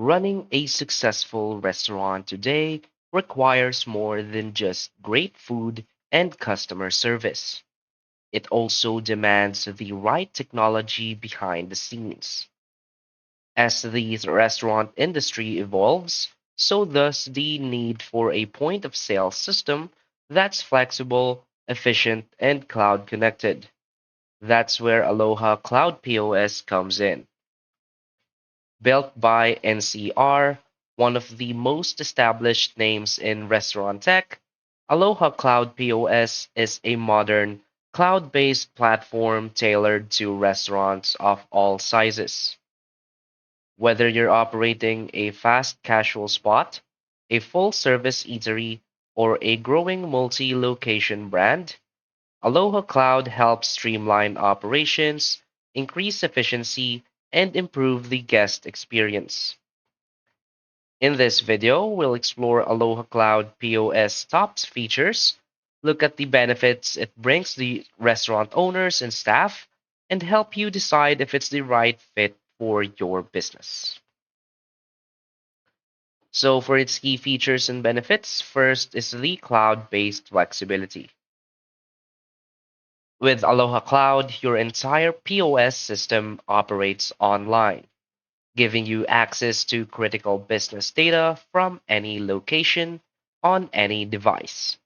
Running a successful restaurant today requires more than just great food and customer service. It also demands the right technology behind the scenes. As the restaurant industry evolves, so does the need for a point of sale system that's flexible, efficient, and cloud connected. That's where Aloha Cloud POS comes in. Built by NCR, one of the most established names in restaurant tech, Aloha Cloud POS is a modern, cloud based platform tailored to restaurants of all sizes. Whether you're operating a fast casual spot, a full service eatery, or a growing multi location brand, Aloha Cloud helps streamline operations, increase efficiency, and improve the guest experience. In this video, we'll explore Aloha Cloud POS top features, look at the benefits it brings the restaurant owners and staff, and help you decide if it's the right fit for your business. So, for its key features and benefits, first is the cloud based flexibility. With Aloha Cloud, your entire POS system operates online, giving you access to critical business data from any location on any device.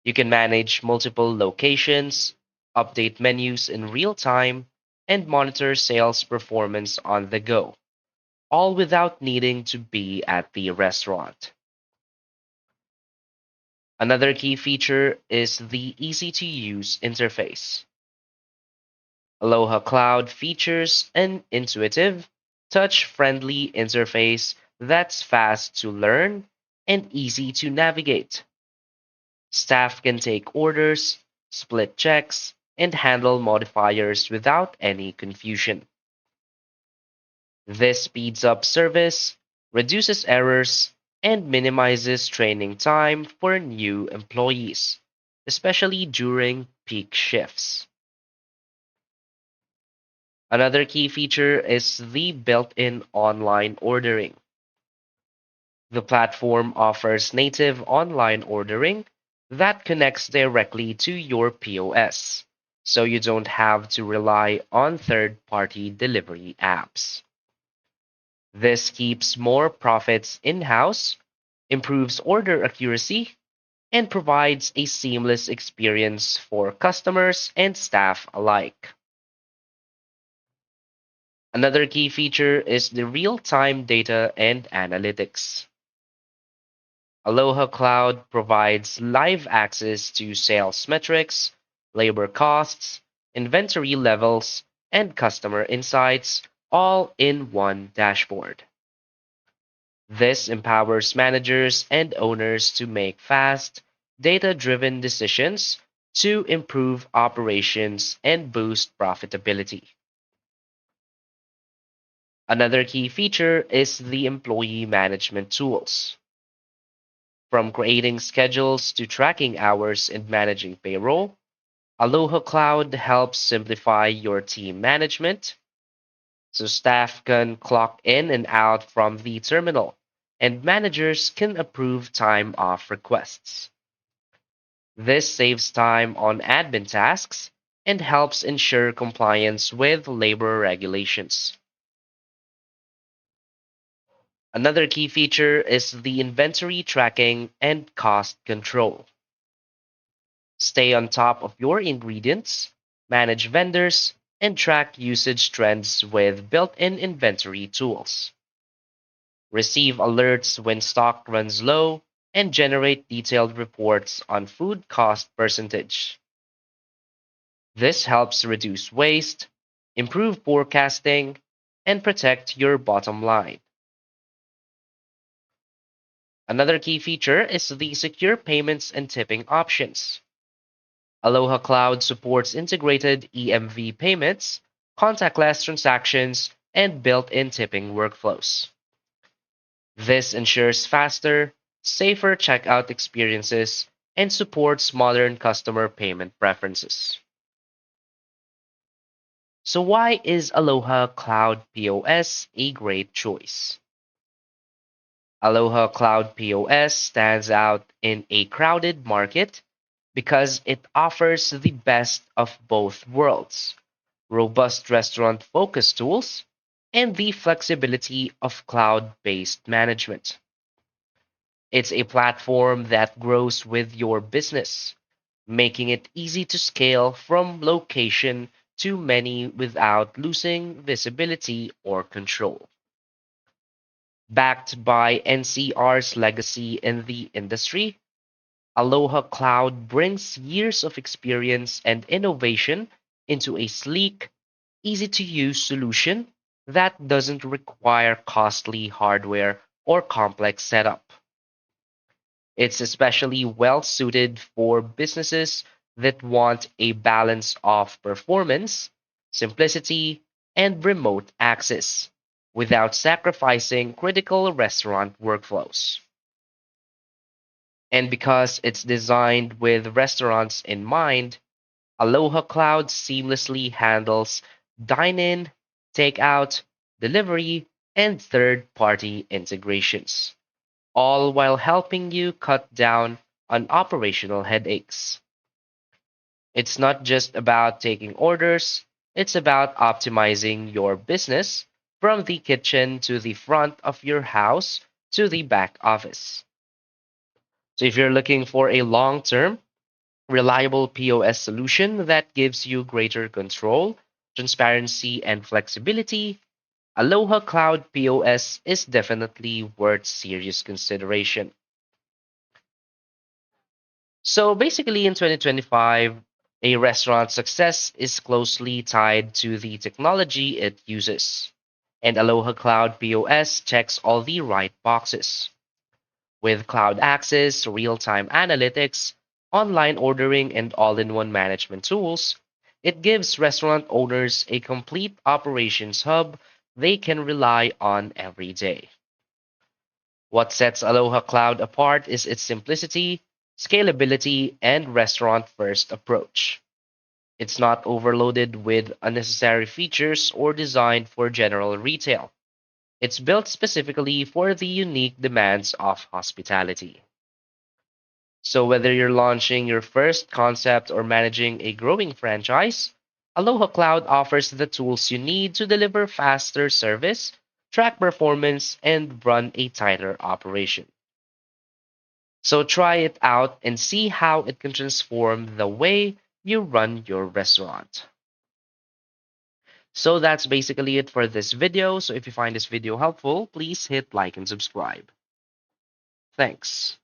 You can manage multiple locations, update menus in real time, and monitor sales performance on the go, all without needing to be at the restaurant. Another key feature is the easy to use interface. Aloha Cloud features an intuitive, touch friendly interface that's fast to learn and easy to navigate. Staff can take orders, split checks, and handle modifiers without any confusion. This speeds up service, reduces errors, and minimizes training time for new employees, especially during peak shifts. Another key feature is the built in online ordering. The platform offers native online ordering that connects directly to your POS, so you don't have to rely on third party delivery apps. This keeps more profits in house, improves order accuracy, and provides a seamless experience for customers and staff alike. Another key feature is the real time data and analytics. Aloha Cloud provides live access to sales metrics, labor costs, inventory levels, and customer insights all in one dashboard. This empowers managers and owners to make fast, data driven decisions to improve operations and boost profitability. Another key feature is the employee management tools. From creating schedules to tracking hours and managing payroll, Aloha Cloud helps simplify your team management so staff can clock in and out from the terminal and managers can approve time off requests. This saves time on admin tasks and helps ensure compliance with labor regulations. Another key feature is the inventory tracking and cost control. Stay on top of your ingredients, manage vendors, and track usage trends with built in inventory tools. Receive alerts when stock runs low, and generate detailed reports on food cost percentage. This helps reduce waste, improve forecasting, and protect your bottom line. Another key feature is the secure payments and tipping options. Aloha Cloud supports integrated EMV payments, contactless transactions, and built in tipping workflows. This ensures faster, safer checkout experiences and supports modern customer payment preferences. So, why is Aloha Cloud POS a great choice? Aloha Cloud POS stands out in a crowded market because it offers the best of both worlds: robust restaurant focused tools and the flexibility of cloud based management. It's a platform that grows with your business, making it easy to scale from location to many without losing visibility or control. Backed by NCR's legacy in the industry, Aloha Cloud brings years of experience and innovation into a sleek, easy to use solution that doesn't require costly hardware or complex setup. It's especially well suited for businesses that want a balance of performance, simplicity, and remote access without sacrificing critical restaurant workflows. And because it's designed with restaurants in mind, Aloha Cloud seamlessly handles dine in, takeout, delivery, and third party integrations, all while helping you cut down on operational headaches. It's not just about taking orders, it's about optimizing your business from the kitchen to the front of your house to the back office. So if you're looking for a long term, reliable POS solution that gives you greater control, transparency, and flexibility, Aloha Cloud POS is definitely worth serious consideration. So basically, in 2025, a restaurant's success is closely tied to the technology it uses. And Aloha Cloud POS checks all the right boxes. With cloud access, real time analytics, online ordering, and all in one management tools, it gives restaurant owners a complete operations hub they can rely on every day. What sets Aloha Cloud apart is its simplicity, scalability, and restaurant first approach. It's not overloaded with unnecessary features or designed for general retail. It's built specifically for the unique demands of hospitality. So, whether you're launching your first concept or managing a growing franchise, Aloha Cloud offers the tools you need to deliver faster service, track performance, and run a tighter operation. So, try it out and see how it can transform the way you run your restaurant. So, that's basically it for this video. So, if you find this video helpful, please hit like and subscribe. Thanks.